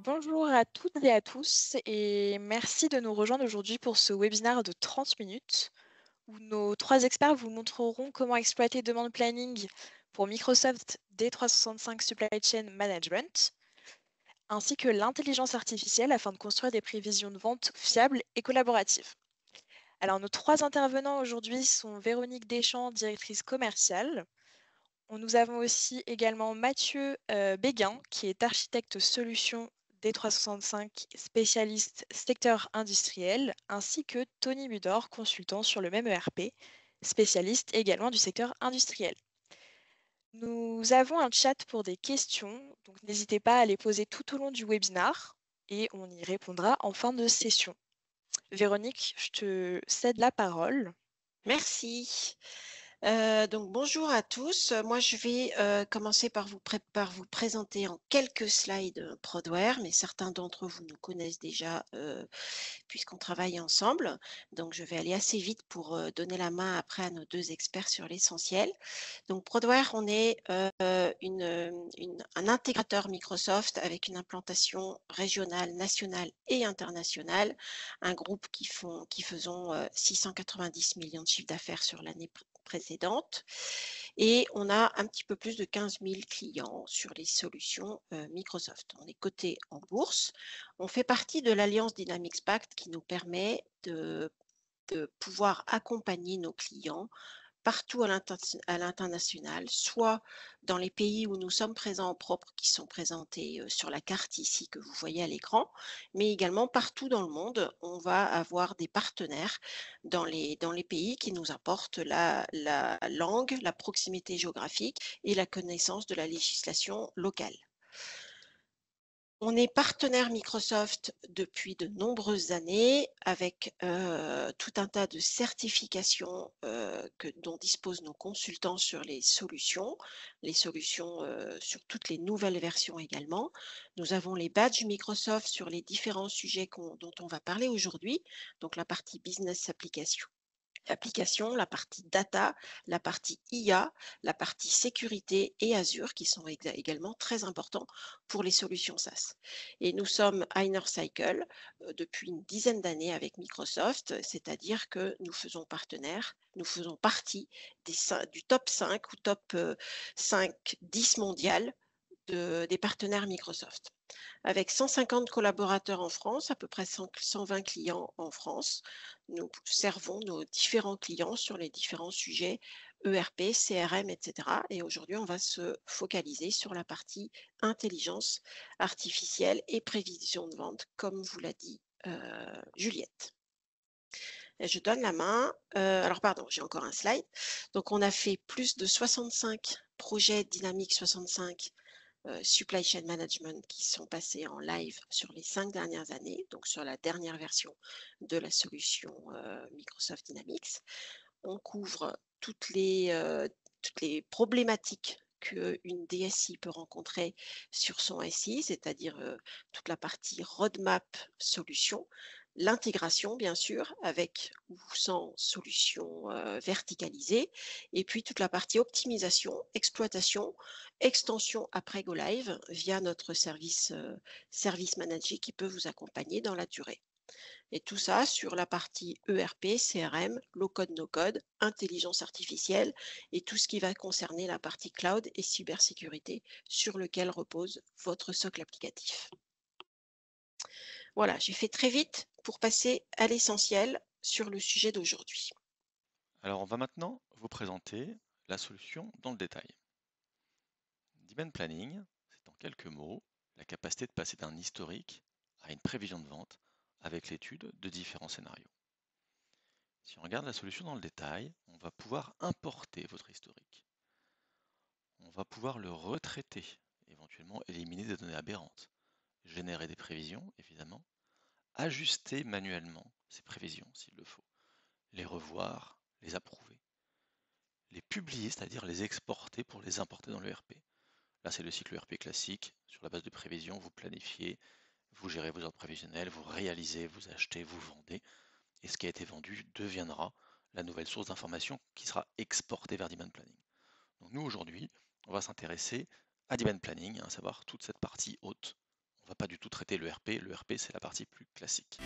Bonjour à toutes et à tous et merci de nous rejoindre aujourd'hui pour ce webinaire de 30 minutes où nos trois experts vous montreront comment exploiter Demand Planning pour Microsoft D365 Supply Chain Management ainsi que l'intelligence artificielle afin de construire des prévisions de vente fiables et collaboratives. Alors nos trois intervenants aujourd'hui sont Véronique Deschamps, directrice commerciale. Nous avons aussi également Mathieu Béguin, qui est architecte solution D365, spécialiste secteur industriel, ainsi que Tony Budor, consultant sur le même ERP, spécialiste également du secteur industriel. Nous avons un chat pour des questions, donc n'hésitez pas à les poser tout au long du webinaire et on y répondra en fin de session. Véronique, je te cède la parole. Merci. Donc bonjour à tous. Moi, je vais commencer par vous présenter en quelques slides Prodware, mais certains d'entre vous nous connaissent déjà puisqu'on travaille ensemble. Donc, je vais aller assez vite pour donner la main après à nos deux experts sur l'essentiel. Donc, Prodware, on est un intégrateur Microsoft avec une implantation régionale, nationale et internationale. Un groupe qui faisons 690 millions de chiffre d'affaires sur l'année précédente. Et on a un petit peu plus de 15 000 clients sur les solutions Microsoft. On est coté en bourse. On fait partie de l'Alliance Dynamics Pact qui nous permet de pouvoir accompagner nos clients partout à l'international, soit dans les pays où nous sommes présents en propre, qui sont présentés sur la carte ici que vous voyez à l'écran, mais également partout dans le monde, on va avoir des partenaires dans les pays qui nous apportent la langue, la proximité géographique et la connaissance de la législation locale. On est partenaire Microsoft depuis de nombreuses années avec tout un tas de certifications dont disposent nos consultants sur les solutions sur toutes les nouvelles versions également. Nous avons les badges Microsoft sur les différents sujets dont on va parler aujourd'hui, donc la partie business application, la partie data, la partie IA, la partie sécurité et Azure qui sont également très importants pour les solutions SaaS. Et nous sommes Inner Cycle depuis une dizaine d'années avec Microsoft, c'est-à-dire que nous faisons partie du top 5 ou top 5, 10 mondial des partenaires Microsoft. Avec 150 collaborateurs en France, à peu près 120 clients en France, nous servons nos différents clients sur les différents sujets ERP, CRM, etc. Et aujourd'hui, on va se focaliser sur la partie intelligence artificielle et prévision de vente, comme vous l'a dit Juliette. Et je donne la main. Alors, pardon, j'ai encore un slide. Donc, on a fait plus de 65 projets Dynamics 65 Supply Chain Management qui sont passés en live sur les 5 dernières années, donc sur la dernière version de la solution Microsoft Dynamics. On couvre toutes les problématiques qu'une DSI peut rencontrer sur son SI, c'est-à-dire toute la partie roadmap solution, l'intégration bien sûr avec ou sans solution verticalisée, et puis toute la partie optimisation, exploitation, extension après Go Live via notre service manager qui peut vous accompagner dans la durée. Et tout ça sur la partie ERP, CRM, low code, no code, intelligence artificielle et tout ce qui va concerner la partie cloud et cybersécurité sur lequel repose votre socle applicatif. Voilà, j'ai fait très vite pour passer à l'essentiel sur le sujet d'aujourd'hui. Alors, on va maintenant vous présenter la solution dans le détail. Demand Planning, c'est en quelques mots la capacité de passer d'un historique à une prévision de vente avec l'étude de différents scénarios. Si on regarde la solution dans le détail, on va pouvoir importer votre historique. On va pouvoir le retraiter, éventuellement éliminer des données aberrantes, générer des prévisions, évidemment, ajuster manuellement ces prévisions s'il le faut, les revoir, les approuver, les publier, c'est-à-dire les exporter pour les importer dans l'ERP. Là, c'est le cycle ERP classique. Sur la base de prévision, vous planifiez, vous gérez vos ordres prévisionnels, vous réalisez, vous achetez, vous vendez. Et ce qui a été vendu deviendra la nouvelle source d'information qui sera exportée vers Demand Planning. Donc nous, aujourd'hui, on va s'intéresser à Demand Planning, à savoir toute cette partie haute. On va pas du tout traiter le RP. Le RP, c'est la partie plus classique.